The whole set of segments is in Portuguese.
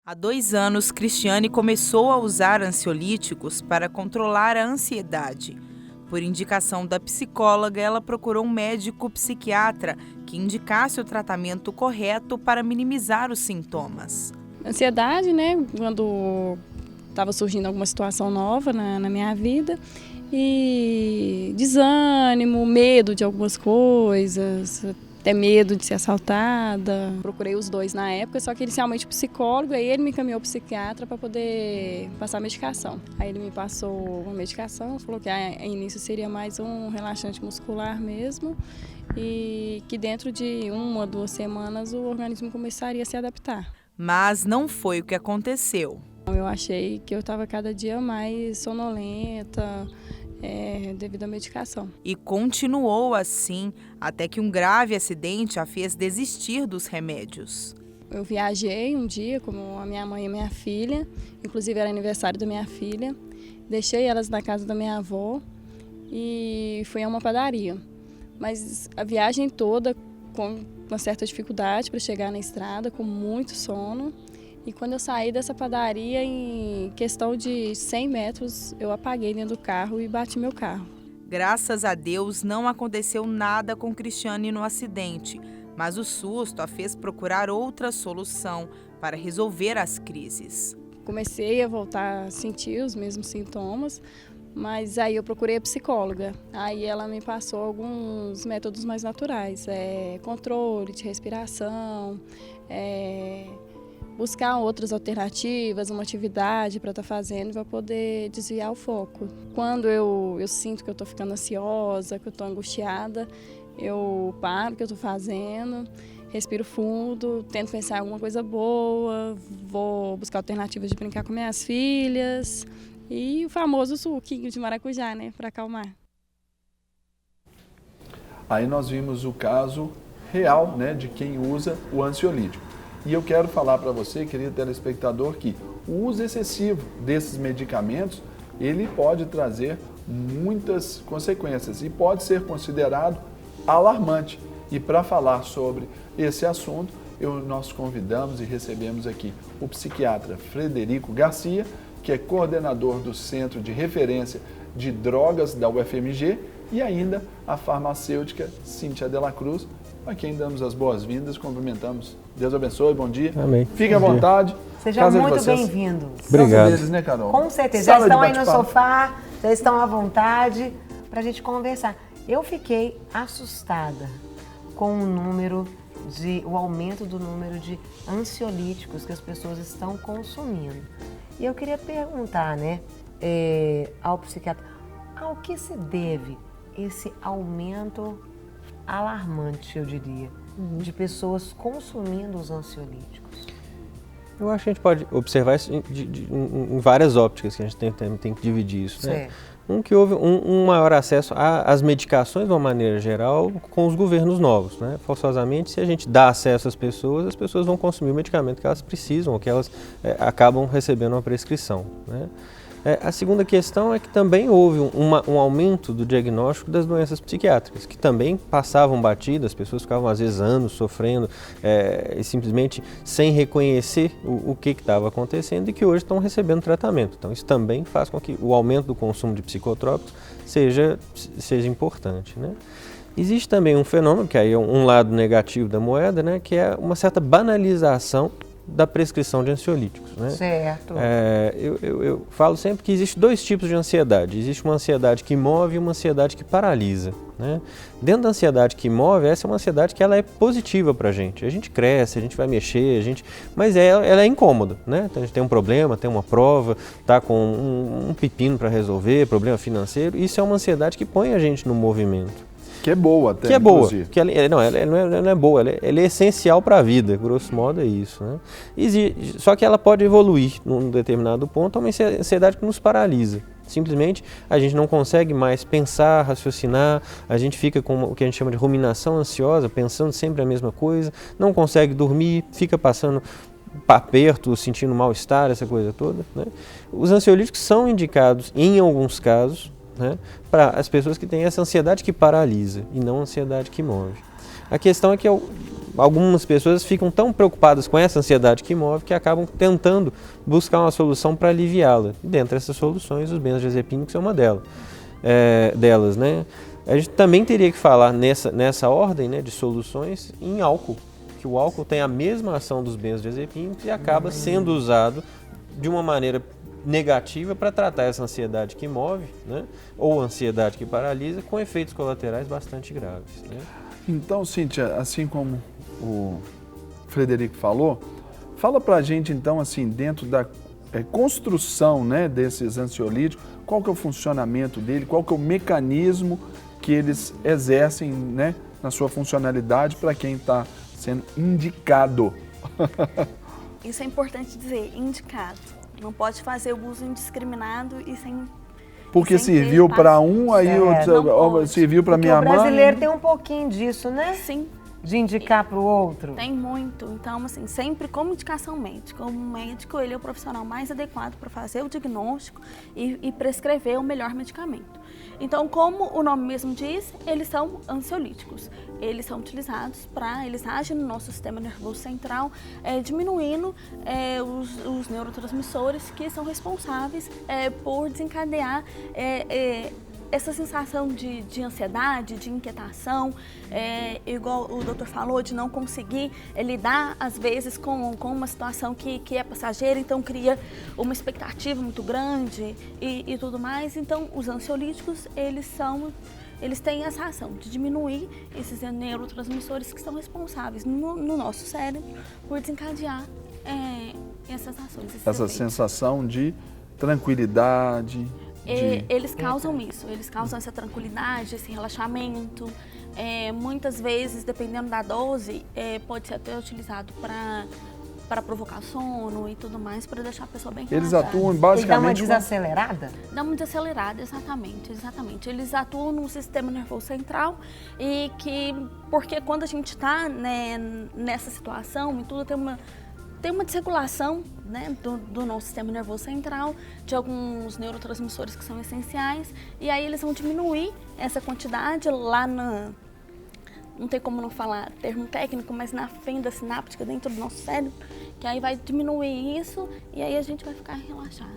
Há 2 anos, Cristiane começou a usar ansiolíticos para controlar a ansiedade. Por indicação da psicóloga, ela procurou um médico psiquiatra que indicasse o tratamento correto para minimizar os sintomas. Ansiedade, né? Quando estava surgindo alguma situação nova na minha vida. E desânimo, medo de algumas coisas, até medo de ser assaltada. Procurei os dois na época, só que inicialmente o psicólogo, aí ele me encaminhou para o psiquiatra para poder passar a medicação. Aí ele me passou uma medicação, falou que a início seria mais um relaxante muscular mesmo e que dentro de 1 ou 2 semanas o organismo começaria a se adaptar. Mas não foi o que aconteceu. Eu achei que eu estava cada dia mais sonolenta, devido à medicação. E continuou assim, até que um grave acidente a fez desistir dos remédios. Eu viajei um dia com a minha mãe e minha filha, inclusive era aniversário da minha filha, deixei elas na casa da minha avó e fui a uma padaria. Mas a viagem toda com uma certa dificuldade para chegar na estrada, com muito sono. E quando eu saí dessa padaria, em questão de 100 metros, eu apaguei dentro do carro e bati meu carro. Graças a Deus, não aconteceu nada com Cristiane no acidente, mas o susto a fez procurar outra solução para resolver as crises. Comecei a voltar a sentir os mesmos sintomas, mas aí eu procurei a psicóloga. Aí ela me passou alguns métodos mais naturais, controle de respiração, buscar outras alternativas, uma atividade para estar fazendo para poder desviar o foco. Quando eu sinto que eu estou ficando ansiosa, que eu estou angustiada, eu paro o que eu estou fazendo, respiro fundo, tento pensar em alguma coisa boa, vou buscar alternativas de brincar com minhas filhas e o famoso suquinho de maracujá, né, para acalmar. Aí nós vimos o caso real, né, de quem usa o ansiolítico. E eu quero falar para você, querido telespectador, que o uso excessivo desses medicamentos, ele pode trazer muitas consequências e pode ser considerado alarmante. E para falar sobre esse assunto, nós convidamos e recebemos aqui o psiquiatra Frederico Garcia, que é coordenador do Centro de Referência de Drogas da UFMG, e ainda a farmacêutica Cíntia Dela Cruz, a quem damos as boas-vindas, cumprimentamos. Deus abençoe, bom dia. Amém. Fique à vontade. Sejam muito bem-vindos. Obrigado. Deles, né, Carol? Com certeza. Já estão aí no sofá, já estão à vontade para a gente conversar. Eu fiquei assustada com o aumento do número de ansiolíticos que as pessoas estão consumindo. E eu queria perguntar, né, ao psiquiatra, ao que se deve esse aumento alarmante, eu diria, de pessoas consumindo os ansiolíticos? Eu acho que a gente pode observar isso em várias ópticas, que a gente tem que dividir isso, né? Que houve um maior acesso às medicações, de uma maneira geral, com os governos novos, né? Forçosamente, se a gente dá acesso às pessoas vão consumir o medicamento que elas precisam, ou que elas acabam recebendo uma prescrição, né? A segunda questão é que também houve um aumento do diagnóstico das doenças psiquiátricas, que também passavam batidas, as pessoas ficavam às vezes anos sofrendo e simplesmente sem reconhecer o que estava acontecendo e que hoje estão recebendo tratamento. Então isso também faz com que o aumento do consumo de psicotrópicos seja importante, né? Existe também um fenômeno, que aí é um lado negativo da moeda, né, que é uma certa banalização da prescrição de ansiolíticos, né? Certo. Eu falo sempre que existe 2 tipos de ansiedade. Existe uma ansiedade que move e uma ansiedade que paralisa, né? Dentro da ansiedade que move, essa é uma ansiedade que ela é positiva para a gente cresce, a gente vai mexer, mas ela é incômoda, né? Então a gente tem um problema, tem uma prova, tá com um pepino para resolver, problema financeiro. Isso é uma ansiedade que põe a gente no movimento. Que é boa até, que é boa, inclusive. Ela não é boa, ela é essencial para a vida, grosso modo é isso, né? Só que ela pode evoluir num determinado ponto a uma ansiedade que nos paralisa. Simplesmente a gente não consegue mais pensar, raciocinar, a gente fica com o que a gente chama de ruminação ansiosa, pensando sempre a mesma coisa, não consegue dormir, fica passando aperto, sentindo mal-estar, essa coisa toda, né? Os ansiolíticos são indicados, em alguns casos, né, para as pessoas que têm essa ansiedade que paralisa e não a ansiedade que move. A questão é que algumas pessoas ficam tão preocupadas com essa ansiedade que move que acabam tentando buscar uma solução para aliviá-la. Dentre essas soluções, os benzodiazepínicos é uma delas, né? A gente também teria que falar nessa ordem, né, de soluções em álcool, que o álcool tem a mesma ação dos benzodiazepínicos e acaba sendo usado de uma maneira negativa para tratar essa ansiedade que move, né, ou ansiedade que paralisa, com efeitos colaterais bastante graves, né? Então, Cíntia, assim como o Frederico falou, fala pra gente então, assim, dentro da construção, né, desses ansiolíticos, qual que é o funcionamento dele, qual que é o mecanismo que eles exercem, né, na sua funcionalidade para quem está sendo indicado. Isso é importante dizer, indicado. Não pode fazer o uso indiscriminado e sem... Porque serviu para um, aí serviu para minha mãe. O brasileiro tem um pouquinho disso, né? Sim. De indicar para o outro. Tem muito. Então, assim, sempre como indicação médica. O médico, ele é o profissional mais adequado para fazer o diagnóstico e prescrever o melhor medicamento. Então, como o nome mesmo diz, eles são ansiolíticos. Eles são utilizados eles agem no nosso sistema nervoso central, diminuindo os neurotransmissores que são responsáveis por desencadear essa sensação de ansiedade, de inquietação, igual o doutor falou, de não conseguir lidar, às vezes, com uma situação que é passageira, então cria uma expectativa muito grande e tudo mais. Então, os ansiolíticos, eles têm essa ação de diminuir esses neurotransmissores que são responsáveis no nosso cérebro por desencadear essas ações. Essa sensação de tranquilidade. Eles causam isso, eles causam essa tranquilidade, esse relaxamento. Muitas vezes, dependendo da dose, pode ser até utilizado para provocar sono e tudo mais, para deixar a pessoa bem relaxada. Eles atuam basicamente... E dá uma desacelerada? Dá uma desacelerada, exatamente. Eles atuam no sistema nervoso central porque quando a gente está, né, nessa situação e tudo, tem uma desregulação, né, do nosso sistema nervoso central, de alguns neurotransmissores que são essenciais, e aí eles vão diminuir essa quantidade lá não tem como não falar termo técnico, mas na fenda sináptica dentro do nosso cérebro, que aí vai diminuir isso e aí a gente vai ficar relaxado.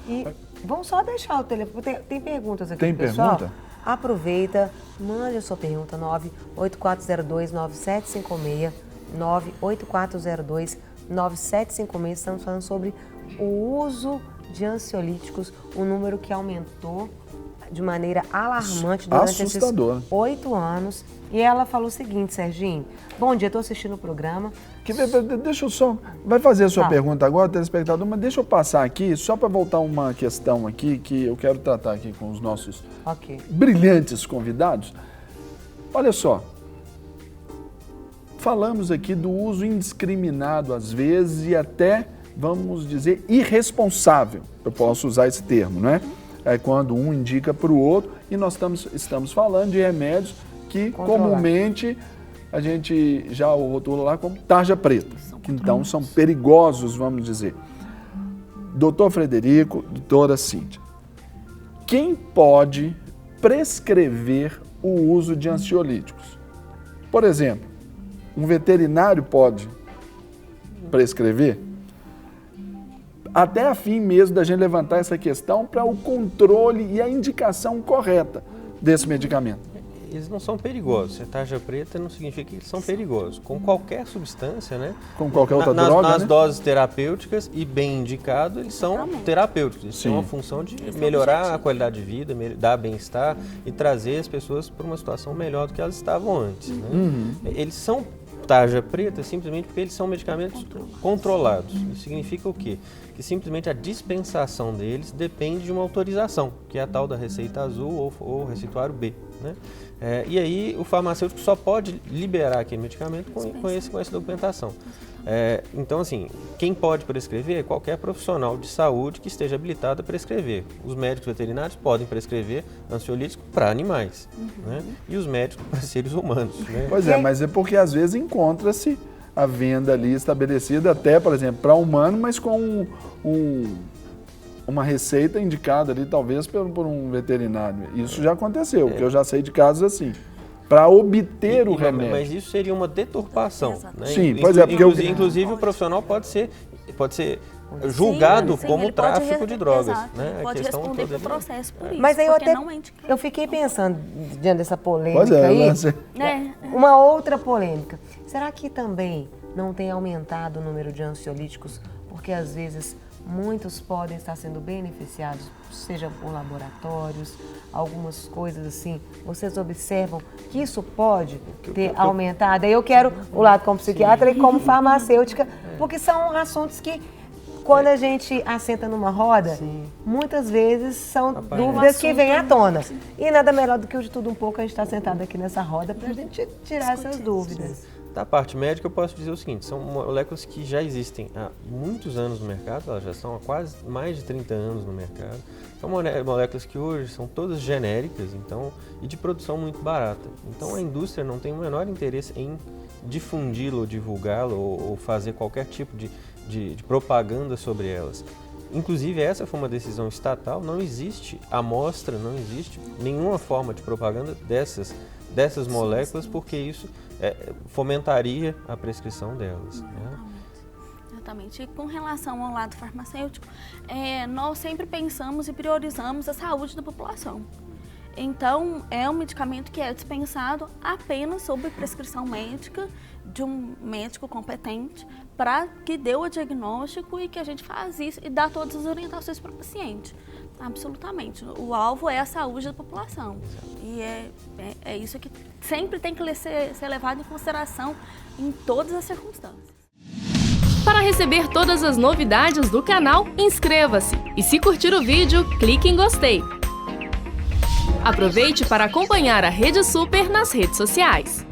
E vamos só deixar o telefone, tem perguntas aqui, tem pessoal? Pergunta? Aproveita, mande a sua pergunta, 98402-9756, 98402-9756, estamos falando sobre o uso de ansiolíticos, o número que aumentou de maneira alarmante durante esses 8 anos. E ela falou o seguinte, Serginho, bom dia, estou assistindo o programa. Deixa eu só, vai fazer a sua pergunta agora, telespectador, mas deixa eu passar aqui, só para voltar uma questão aqui, que eu quero tratar aqui com os nossos brilhantes convidados. Olha só, falamos aqui do uso indiscriminado, às vezes, e até, vamos dizer, irresponsável. Eu posso usar esse termo, não é? É quando um indica para o outro, e nós estamos falando de remédios que comumente a gente já rotula lá como tarja preta, que então são perigosos, vamos dizer. Doutor Frederico, doutora Cíntia, quem pode prescrever o uso de ansiolíticos? Por exemplo, um veterinário pode prescrever? Até a fim mesmo da gente levantar essa questão para o controle e a indicação correta desse medicamento. Eles não são perigosos. A tarja preta não significa que eles são perigosos. Com qualquer substância, né? Com qualquer outra droga, nas né? doses terapêuticas e bem indicado, eles são terapêuticos. Eles têm uma função de melhorar a qualidade de vida, dar bem-estar e trazer as pessoas para uma situação melhor do que elas estavam antes, né? Eles são tarja preta simplesmente porque eles são medicamentos controlados. Isso significa o quê? Que simplesmente a dispensação deles depende de uma autorização, que é a tal da receita azul ou receituário B, né? E aí o farmacêutico só pode liberar aquele medicamento com essa documentação. Então, assim, quem pode prescrever é qualquer profissional de saúde que esteja habilitado a prescrever. Os médicos veterinários podem prescrever ansiolíticos para animais, né? E os médicos para seres humanos, né? Pois é, mas é porque às vezes encontra-se a venda ali estabelecida até, por exemplo, para humano, mas com uma receita indicada ali talvez por um veterinário. Isso já aconteceu, porque eu já sei de casos assim. para obter o Mas remédio. isso seria uma deturpação. Né? Sim, pois é, porque inclusive o profissional pode ser julgado como tráfico de drogas. Exato, Né? pode responder pelo processo por isso. Mas aí porque eu fiquei pensando, diante dessa polêmica Pois é, aí, Lance. uma outra polêmica. Será que também não tem aumentado o número de ansiolíticos? Porque às vezes muitos podem estar sendo beneficiados, seja por laboratórios, algumas coisas assim. Vocês observam que isso pode ter aumentado? Aí eu quero o lado como psiquiatra e como farmacêutica, porque são assuntos que, quando a gente assenta numa roda, muitas vezes são dúvidas que vêm à tona. E nada melhor do que o de tudo um pouco, a gente está sentado aqui nessa roda para a gente tirar essas dúvidas. Da parte médica, eu posso dizer o seguinte, são moléculas que já existem há muitos anos no mercado, elas já estão há quase mais de 30 anos no mercado. São moléculas que hoje são todas genéricas, então, e de produção muito barata. Então a indústria não tem o menor interesse em difundi-lo, divulgá-lo ou fazer qualquer tipo de propaganda sobre elas. Inclusive, essa foi uma decisão estatal, não existe amostra, não existe nenhuma forma de propaganda dessas moléculas, porque isso fomentaria a prescrição delas. Né? Exatamente. E com relação ao lado farmacêutico, nós sempre pensamos e priorizamos a saúde da população. Então, é um medicamento que é dispensado apenas sob prescrição médica de um médico competente para que dê o diagnóstico e que a gente faz isso e dá todas as orientações para o paciente. Absolutamente. O alvo é a saúde da população. E é isso que sempre tem que ser levado em consideração em todas as circunstâncias. Para receber todas as novidades do canal, inscreva-se e, se curtir o vídeo, clique em gostei. Aproveite para acompanhar a Rede Super nas redes sociais.